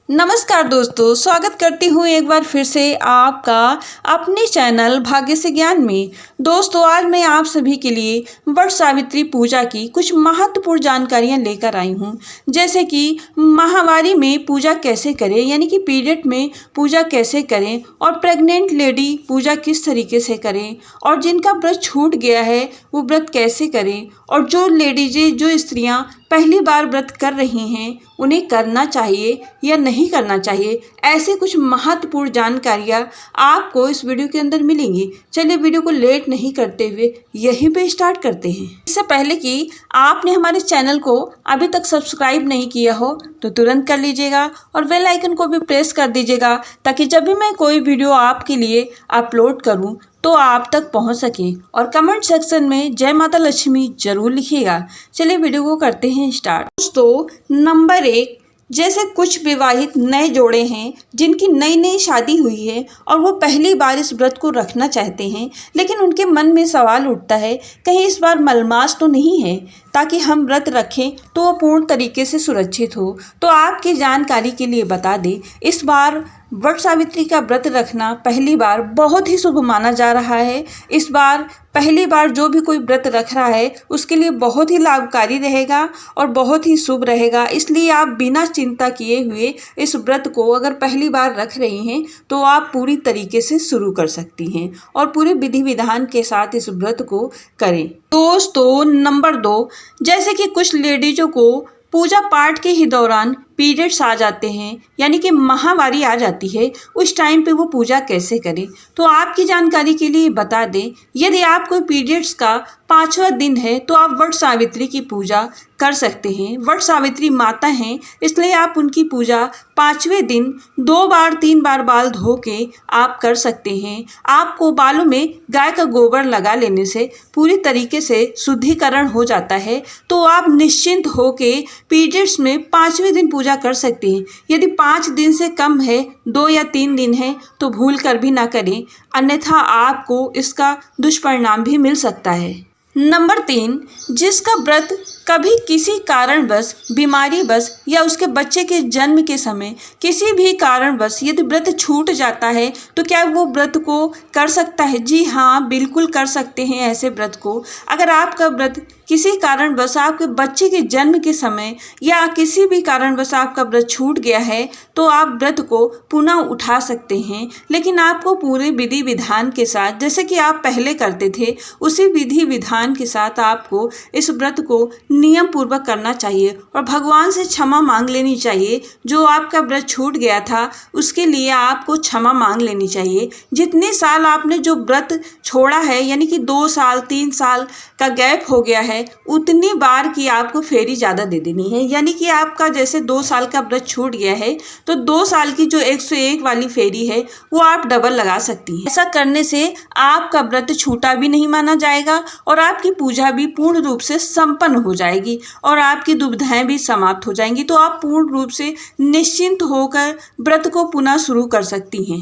नमस्कार दोस्तों, स्वागत करती हूँ एक बार फिर से आपका अपने चैनल भाग्य से ज्ञान में। दोस्तों, आज मैं आप सभी के लिए वट सावित्री पूजा की कुछ महत्वपूर्ण जानकारियाँ लेकर आई हूँ। जैसे कि माहवारी में पूजा कैसे करें, यानी कि पीरियड में पूजा कैसे करें, और प्रेग्नेंट लेडी पूजा किस तरीके से करें, और जिनका व्रत छूट गया है वो व्रत कैसे करें, और जो लेडीजें जो स्त्रियाँ पहली बार व्रत कर रही हैं उन्हें करना चाहिए या नहीं करना चाहिए, ऐसे कुछ महत्वपूर्ण जानकारियाँ आपको इस वीडियो के अंदर मिलेंगी। चलिए वीडियो को लेट नहीं करते हुए यहीं पे स्टार्ट करते हैं। इससे पहले कि आपने हमारे चैनल को अभी तक सब्सक्राइब नहीं किया हो तो तुरंत कर लीजिएगा और बेल आइकन को भी प्रेस कर दीजिएगा, ताकि जब भी मैं कोई वीडियो आपके लिए अपलोड करूं तो आप तक पहुंच सके। और कमेंट सेक्शन में जय माता लक्ष्मी जरूर लिखिएगा। चलिए वीडियो को करते हैं स्टार्ट। दोस्तों, नंबर 1, जैसे कुछ विवाहित नए जोड़े हैं जिनकी नई नई शादी हुई है और वो पहली बार इस व्रत को रखना चाहते हैं, लेकिन उनके मन में सवाल उठता है कहीं इस बार मलमास तो नहीं है, ताकि हम व्रत रखें तो वो पूर्ण तरीके से सुरक्षित हो। तो आपकी जानकारी के लिए बता दें, इस बार वट सावित्री का व्रत रखना पहली बार बहुत ही शुभ माना जा रहा है। इस बार पहली बार जो भी कोई व्रत रख रहा है उसके लिए बहुत ही लाभकारी रहेगा और बहुत ही शुभ रहेगा। इसलिए आप बिना चिंता किए हुए इस व्रत को अगर पहली बार रख रही हैं तो आप पूरी तरीके से शुरू कर सकती हैं और पूरे विधि विधान के साथ इस व्रत को करें। दोस्तों, नंबर 2, जैसे कि कुछ लेडीजों को पूजा पाठ के ही दौरान पीरियड्स आ जाते हैं, यानी कि माहवारी आ जाती है, उस टाइम पे वो पूजा कैसे करें। तो आपकी जानकारी के लिए बता दें, यदि आपको पीरियड्स का 5वां दिन है तो आप वट सावित्री की पूजा कर सकते हैं। वट सावित्री माता हैं, इसलिए आप उनकी पूजा 5वें दिन 2 बार 3 बार बाल धो के आप कर सकते हैं। आपको बालों में गाय का गोबर लगा लेने से पूरी तरीके से शुद्धिकरण हो जाता है, तो आप निश्चिंत होके पीरियड्स में 5वें दिन पूजा कर सकते हैं। यदि 5 दिन से कम है, 2 या 3 दिन है, तो भूल कर भी ना करें, अन्यथा आपको इसका दुष्परिणाम भी मिल सकता है। नंबर 3, जिसका व्रत कभी किसी कारणवश, बीमारीवश या उसके बच्चे के जन्म के समय किसी भी कारणवश यदि व्रत छूट जाता है तो क्या वो व्रत को कर सकता है? जी हाँ, बिल्कुल कर सकते हैं ऐसे व्रत को। अगर आपका व्रत किसी कारणवश आपके बच्चे के जन्म के समय या किसी भी कारणवश आपका व्रत छूट गया है तो आप व्रत को पुनः उठा सकते हैं, लेकिन आपको पूरे विधि विधान के साथ, जैसे कि आप पहले करते थे उसी विधि विधान के साथ आपको इस व्रत को नियम पूर्वक करना चाहिए और भगवान से क्षमा मांग लेनी चाहिए। जो आपका व्रत छूट गया था उसके लिए आपको क्षमा मांग लेनी चाहिए। जितने साल आपने जो व्रत छोड़ा है, यानी कि 2 साल 3 साल का गैप हो गया है, उतनी बार की आपको फेरी ज़्यादा दे देनी है। यानी कि आपका जैसे 2 साल का व्रत छूट गया है तो 2 साल की जो 101 वाली फेरी है वो आप डबल लगा सकती हैं। ऐसा करने से आपका व्रत छूटा भी नहीं माना जाएगा और आपकी पूजा भी पूर्ण रूप से संपन्न हो जाएगी और आपकी दुविधाएं भी समाप्त हो जाएंगी। तो आप पूर्ण रूप से निश्चिंत होकर व्रत को पुनः शुरू कर सकती हैं।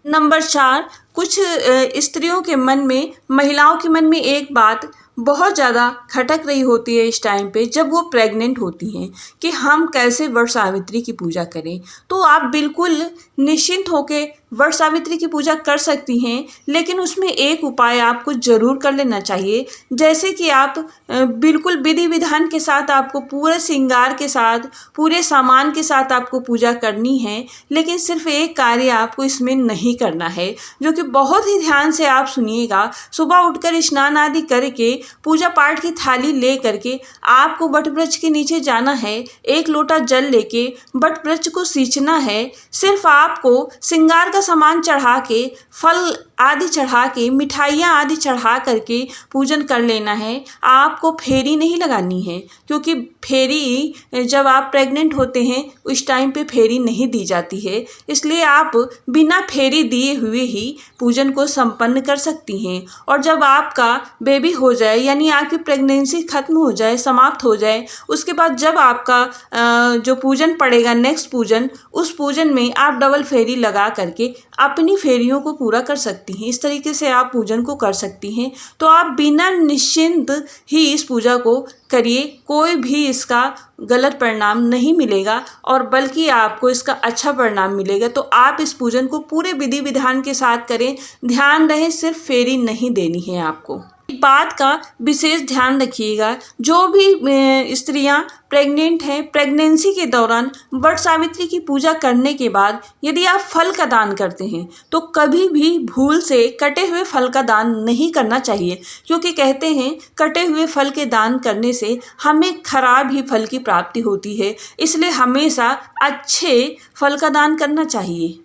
नंबर 4, कुछ स्त्रियों के मन में, महिलाओं के मन में एक बात बहुत ज़्यादा खटक रही होती है इस टाइम पे जब वो प्रेग्नेंट होती हैं कि हम कैसे वट सावित्री की पूजा करें। तो आप बिल्कुल निश्चिंत होकर वट सावित्री की पूजा कर सकती हैं, लेकिन उसमें एक उपाय आपको ज़रूर कर लेना चाहिए। जैसे कि आप बिल्कुल विधि विधान के साथ, आपको पूरे श्रृंगार के साथ, पूरे सामान के साथ आपको पूजा करनी है, लेकिन सिर्फ एक कार्य आपको इसमें नहीं करना है, जो कि बहुत ही ध्यान से आप सुनिएगा। सुबह उठकर स्नान आदि करके पूजा पाठ की थाली ले करके आपको वट वृक्ष के नीचे जाना है, 1 लोटा जल लेके वट वृक्ष को सींचना है। सिर्फ आपको श्रृंगार का सामान चढ़ा के, फल आदि चढ़ा के, मिठाइयाँ आदि चढ़ा करके पूजन कर लेना है। आपको फेरी नहीं लगानी है, क्योंकि फेरी जब आप प्रेग्नेंट होते हैं उस टाइम पे फेरी नहीं दी जाती है, इसलिए आप बिना फेरी दिए हुए ही पूजन को संपन्न कर सकती हैं। और जब आपका बेबी हो जाए, यानी आपकी प्रेगनेंसी खत्म हो जाए, समाप्त हो जाए, उसके बाद जब आपका जो पूजन पड़ेगा, नेक्स्ट पूजन, उस पूजन में आप डबल फेरी लगा करके अपनी फेरियों को पूरा कर सकती सकती हैं। इस तरीके से आप पूजन को कर सकती हैं। तो आप बिना निश्चिंत ही इस पूजा को करिए, कोई भी इसका गलत परिणाम नहीं मिलेगा और बल्कि आपको इसका अच्छा परिणाम मिलेगा। तो आप इस पूजन को पूरे विधि विधान के साथ करें। ध्यान रहे सिर्फ फेरी नहीं देनी है आपको। एक बात का विशेष ध्यान रखिएगा, जो भी स्त्रियां प्रेग्नेंट हैं, प्रेगनेंसी के दौरान वट सावित्री की पूजा करने के बाद यदि आप फल का दान करते हैं तो कभी भी भूल से कटे हुए फल का दान नहीं करना चाहिए, क्योंकि कहते हैं कटे हुए फल के दान करने से हमें खराब ही फल की प्राप्ति होती है। इसलिए हमेशा अच्छे फल का दान करना चाहिए।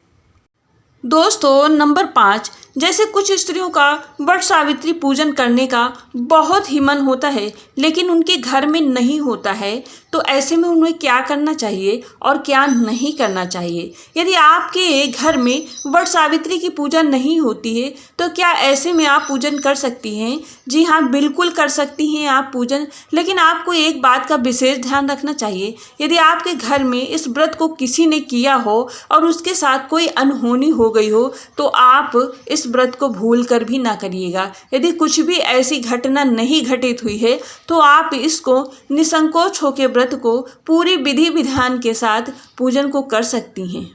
दोस्तों, नंबर 5, जैसे कुछ स्त्रियों का वट सावित्री पूजन करने का बहुत ही मन होता है लेकिन उनके घर में नहीं होता है, तो ऐसे में उन्हें क्या करना चाहिए और क्या नहीं करना चाहिए। यदि आपके घर में वट सावित्री की पूजा नहीं होती है तो क्या ऐसे में आप पूजन कर सकती हैं? जी हाँ, बिल्कुल कर सकती हैं आप पूजन। लेकिन आपको एक बात का विशेष ध्यान रखना चाहिए, यदि आपके घर में इस व्रत को किसी ने किया हो और उसके साथ कोई अनहोनी हो गई हो तो आप इस व्रत को भूल कर भी ना करिएगा। यदि कुछ भी ऐसी घटना नहीं घटित हुई है तो आप इसको निसंकोच होकर व्रत को पूरी विधि विधान के साथ पूजन को कर सकती हैं।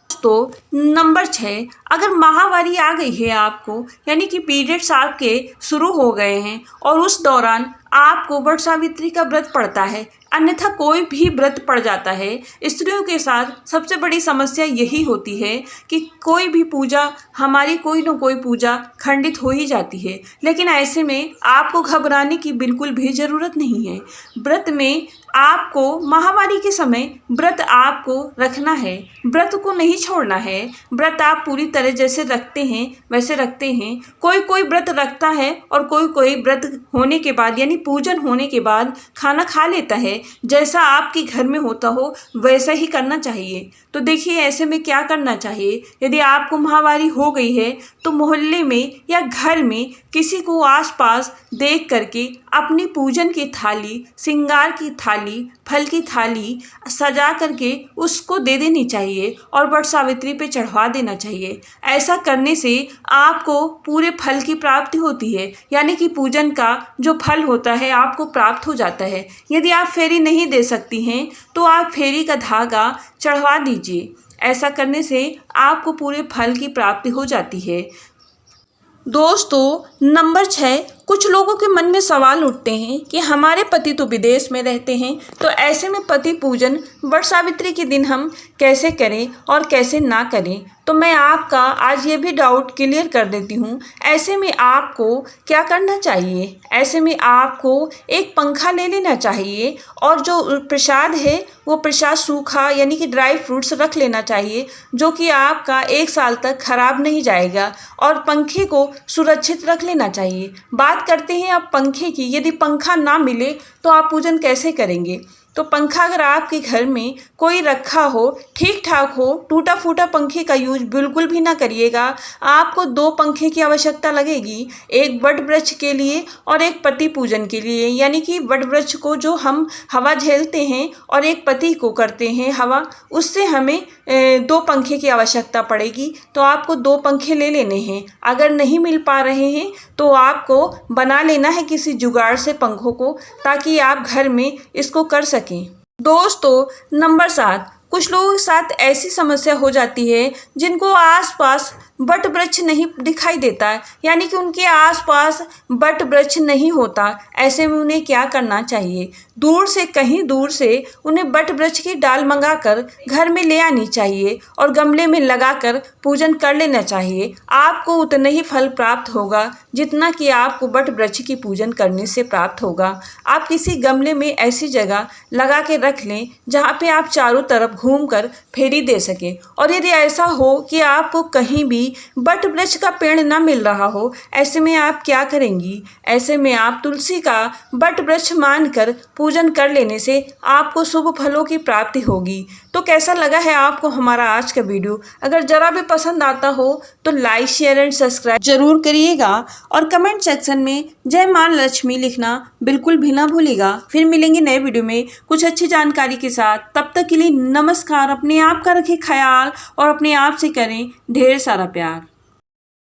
तो नंबर 6, अगर माहवारी आ गई है आपको, यानी कि पीरियड्स आपके शुरू हो गए हैं और उस दौरान आपको वट सावित्री का व्रत पड़ता है, अन्यथा कोई भी व्रत पड़ जाता है, स्त्रियों के साथ सबसे बड़ी समस्या यही होती है कि कोई भी पूजा, हमारी कोई न कोई पूजा खंडित हो ही जाती है। लेकिन ऐसे में आपको घबराने की बिल्कुल भी ज़रूरत नहीं है। व्रत में आपको माहवारी के समय व्रत आपको रखना है, व्रत को नहीं छोड़ना है। व्रत आप पूरी तरह जैसे रखते हैं वैसे रखते हैं। कोई कोई व्रत रखता है और कोई कोई व्रत होने के बाद यानी पूजन होने के बाद खाना खा लेता है। जैसा आपके घर में होता हो वैसा ही करना चाहिए। तो देखिए, ऐसे में क्या करना चाहिए, यदि आपको माहवारी हो गई है तो मोहल्ले में या घर में किसी को आसपास देख करके अपनी पूजन की थाली, श्रृंगार की थाली, फल की थाली सजा करके उसको दे देनी चाहिए और वट सावित्री पे चढ़वा देना चाहिए। ऐसा करने से आपको पूरे फल की प्राप्ति होती है, यानी कि पूजन का जो फल होता है आपको प्राप्त हो जाता है। यदि आप फेरी नहीं दे सकती हैं तो आप फेरी का धागा चढ़वा दीजिए। ऐसा करने से आपको पूरे फल की प्राप्ति हो जाती है। दोस्तों, नंबर 6, कुछ लोगों के मन में सवाल उठते हैं कि हमारे पति तो विदेश में रहते हैं, तो ऐसे में पति पूजन वट सावित्री के दिन हम कैसे करें और कैसे ना करें। तो मैं आपका आज ये भी डाउट क्लियर कर देती हूँ। ऐसे में आपको क्या करना चाहिए, ऐसे में आपको एक पंखा ले लेना चाहिए और जो प्रसाद है वो प्रसाद सूखा यानी कि ड्राई फ्रूट्स रख लेना चाहिए, जो कि आपका 1 साल तक खराब नहीं जाएगा, और पंखे को सुरक्षित रख लेना चाहिए। बात करते हैं अब पंखे की। यदि पंखा ना मिले तो आप पूजन कैसे करेंगे। तो पंखा अगर आपके घर में कोई रखा हो, ठीक ठाक हो, टूटा फूटा पंखे का यूज बिल्कुल भी ना करिएगा। आपको 2 पंखे की आवश्यकता लगेगी, एक वट वृक्ष के लिए और एक पति पूजन के लिए, यानी कि वट वृक्ष को जो हम हवा झेलते हैं और एक पति को करते हैं हवा, उससे हमें 2 पंखे की आवश्यकता पड़ेगी। तो आपको 2 पंखे ले लेने हैं। अगर नहीं मिल पा रहे हैं तो आपको बना लेना है किसी जुगाड़ से पंखों को, ताकि आप घर में इसको कर सकें। दोस्तों, नंबर 7, कुछ लोगों के साथ ऐसी समस्या हो जाती है जिनको आसपास वट वृक्ष नहीं दिखाई देता है, यानी कि उनके आसपास वट वृक्ष नहीं होता। ऐसे में उन्हें क्या करना चाहिए, दूर से कहीं दूर से उन्हें वट वृक्ष की डाल मंगाकर घर में ले आनी चाहिए और गमले में लगाकर पूजन कर लेना चाहिए। आपको उतना ही फल प्राप्त होगा जितना कि आपको वट वृक्ष की पूजन करने से प्राप्त होगा। आप किसी गमले में ऐसी जगह लगा के रख लें जहाँ पे आप चारों तरफ घूमकर फेरी दे सकें। और यदि ऐसा हो कि आपको कहीं भी वट वृक्ष का पेड़ ना मिल रहा हो, ऐसे में आप क्या करेंगी, ऐसे में आप तुलसी का वट वृक्ष मानकर पूजन कर लेने से आपको शुभ फलों की प्राप्ति होगी। तो कैसा लगा है आपको हमारा आज का वीडियो? अगर जरा भी पसंद आता हो तो लाइक, शेयर एंड सब्सक्राइब जरूर करिएगा और कमेंट सेक्शन में जय मां लक्ष्मी लिखना बिल्कुल भी ना भूलिएगा। फिर मिलेंगे नए वीडियो में कुछ अच्छी जानकारी के साथ। तब तक के लिए नमस्कार। अपने आप का रखें ख्याल और अपने आप से करें ढेर सारा प्यार।